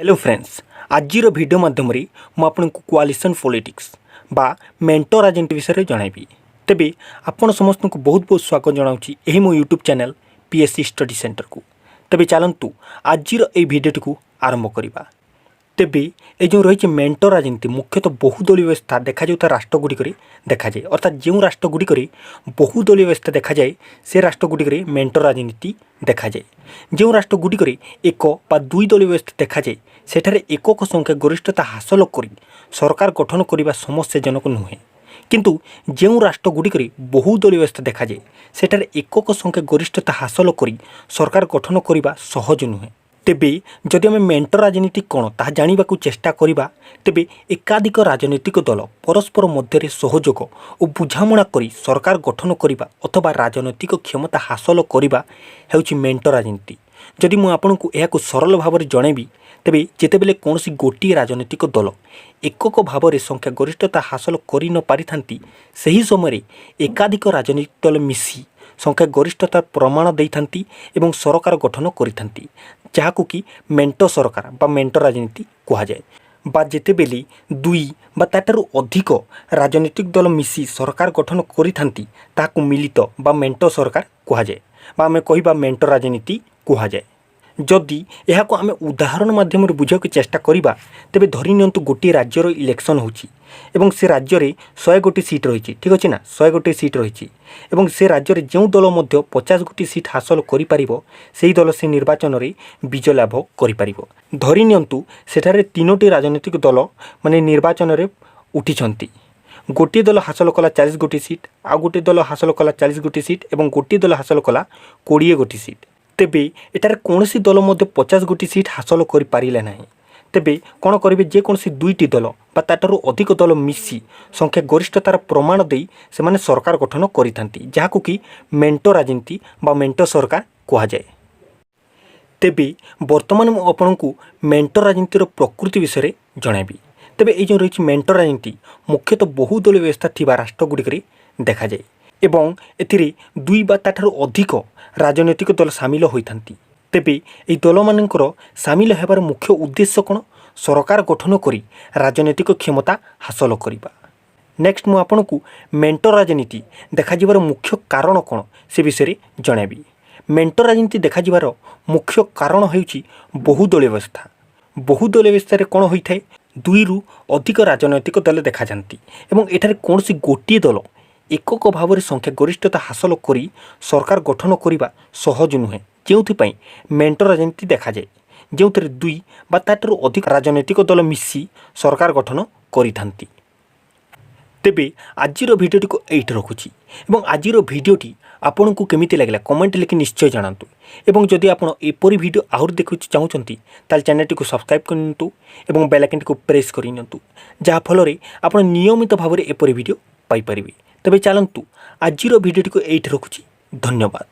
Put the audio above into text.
Hello friends, आज video माध्यम मु आपको कोआलिशन पॉलिटिक्स बा मेंटो राजनीति विषय जनइबी। तेबे आपण समस्त को बहुत बहुत स्वागत जनाऊँगी यही मो YouTube channel PSC study centre को। तेबे चलतु आज भिडियोटी को आरंभ करवा। तेबे ये जो रही मेंटो राजनीति मुख्यतः बहुदलीय व्यवस्था देखा जाता राष्ट्रगुड़िक देखा जाए, अर्थात जो राष्ट्रगुड़िक बहुदलीय व्यवस्था देखा जाए से राष्ट्रगुड़िक मेंटो राजनीति देखा जाए। जो राष्ट्रगुड़िक एक बा दुई दलीय व्यवस्था देखा जाए सेठारे एकक संख्या गरिष्ठता हासिल कर सरकार गठन करने समस्याजनक नुहे, किंतु जो राष्ट्रगुड़िक बहुदलीय व्यवस्था देखा जाए सेठारे एकक संख्या गरिष्ठता हासिल कर सरकार गठन करने सहज नुहे। तेबे जदि आम मेंटो राजनीति कौन ताहा जानिबा को चेष्टा करिबा, तेबे एकाधिक राजनीतिक दल परस्पर मध्य सहयोग और बुझामणा करी सरकार गठन करने अथवा राजनैतिक क्षमता हासिल करने हेउछि मेंटो राजनीति। जदि मु आपनकु एहाकु सरल भाव में जनइबी, तेबे जेतेबेले कौनसी गोटे राजनीतिक दल एकक भाव में संख्या गरिष्ठता हासिल करि न पारिथांती, सही समय एकाधिक राजनीतिक दल मिसी संख्या गरिष्ठता प्रमाण देइथांती एवं सरकार गठन करिथांती, जहाकु कि मेंटो सरकार बा मेंटो राजनीति कहा जाए। बा जेतेबेले दुई बा ताठारु अधिक राजनीतिक दल मिसी सरकार गठन करिथांती ताहाकु मिलित बा मेंटो सरकार कहा जाए बा आमे कहिबा मेंटो राजनीति कहा जाए। जदि एहाकु आमे उदाहरण माध्यम बुझाक चेष्टा करिबा, तेबे धरि नियंतु गोटे राज्यर इलेक्शन होची एवं से राज्य में 100 गोटी सीट रही, ठीक अच्छे ना, 100 गोटी सीट रही एवं से राज्य में जो दल मध्य 50 गोटी सीट हासिल करी दल से निर्वाचन में विजय लाभ करि। धरि नियंतु सेठारे 3टी राजनीतिक दल माने निर्वाचन में उठी, गोटे दल हासिल कला 40 गोटी सीट, आ गोटे दल हासिल कला 40 गोटी सीट एवं गोटे दल हासिल कला 20 गोटी सीट। तेबे एटारे कौनसी दल मध्य 50 गोटी सीट हासिल करि पारिले नाही। तेबे कौन करेंगे, जेकोसी दुईटी दल बा ताठारु अधिक दल मिसी संख्या गरिष्ठतार प्रमाण दे से माने सरकार गठन करिथांती, जहाकु कि मेंटो राजनीति बा मेंटो सरकार कहा जाए। तेबे वर्तमान मु आपनकु मेंटो राजनीतिर प्रकृति विषय जनइबी। तेबे ये जो रही मेंटो राजनीति मुख्यतः बहुदलीय व्यवस्था थिबा राष्ट्रगुड़िक देखा जाए एवं एथिरे दुई बा ताठारु अधिक राजनीतिक दल सामिल होइथांती। तेबे এই ଦଳମାନଙ୍କର ସାମିଲ ହେବାର ମୁଖ୍ୟ ଉଦ୍ଦେଶ୍ୟ କ'ଣ? ସରକାର ଗଠନ କରି ରାଜନୈତିକ କ୍ଷମତା ହାସଲ କରିବା। ନେକ୍ସଟ ମୁଁ ଆପଣଙ୍କୁ ମେଣ୍ଟୋ ରାଜନୀତି ଦେଖାଯିବାର ମୁଖ୍ୟ କାରଣ କ'ଣ ସେ ବିଷୟରେ ଜଣାଇବି। ମେଣ୍ଟୋ ରାଜନୀତି ଦେଖାଯିବାର ମୁଖ୍ୟ କାରଣ ହେଉଛି ବହୁଦଳୀୟ ବ୍ୟବସ୍ଥା। ବହୁଦଳୀୟ ବ୍ୟବସ୍ଥାରେ କ'ଣ ହୋଇଥାଏ, ଦୁଇରୁ ଅଧିକ ରାଜନୈତିକ ଦଳ ଦେଖାଯାନ୍ତି ଏବଂ ଏଠାରେ କୌଣସି ଗୋଟିଏ ଦଳ एकक भाव में संख्या गरिष्ठता हासिल करी सरकार गठन करने सहज नुहे, जो मेंटो राजनीति देखा जाए, जो दुई बा ताठारु अधिक राजनैतिक दल मिसी सरकार गठन करिथांती। तेबे आजिर भिडियोटी को एइठ रखुची एवं आजिर भिडियोटी आपन को केमिति लागला कमेंट लिखि निश्चय जणातु एवं जदि आपण एपरी भिडियो आहुर देखु चाहूचंती ताल चैनल को सब्सक्राइब करनियंतु एवं बेल आइकन को प्रेस करनियंतु, जहा फल रे आपण नियमित भाव में एपरी भिडियो पाई परिबे। तबे चलतु आजिर भिडियोटी को एइठ रखुची। धन्यवाद।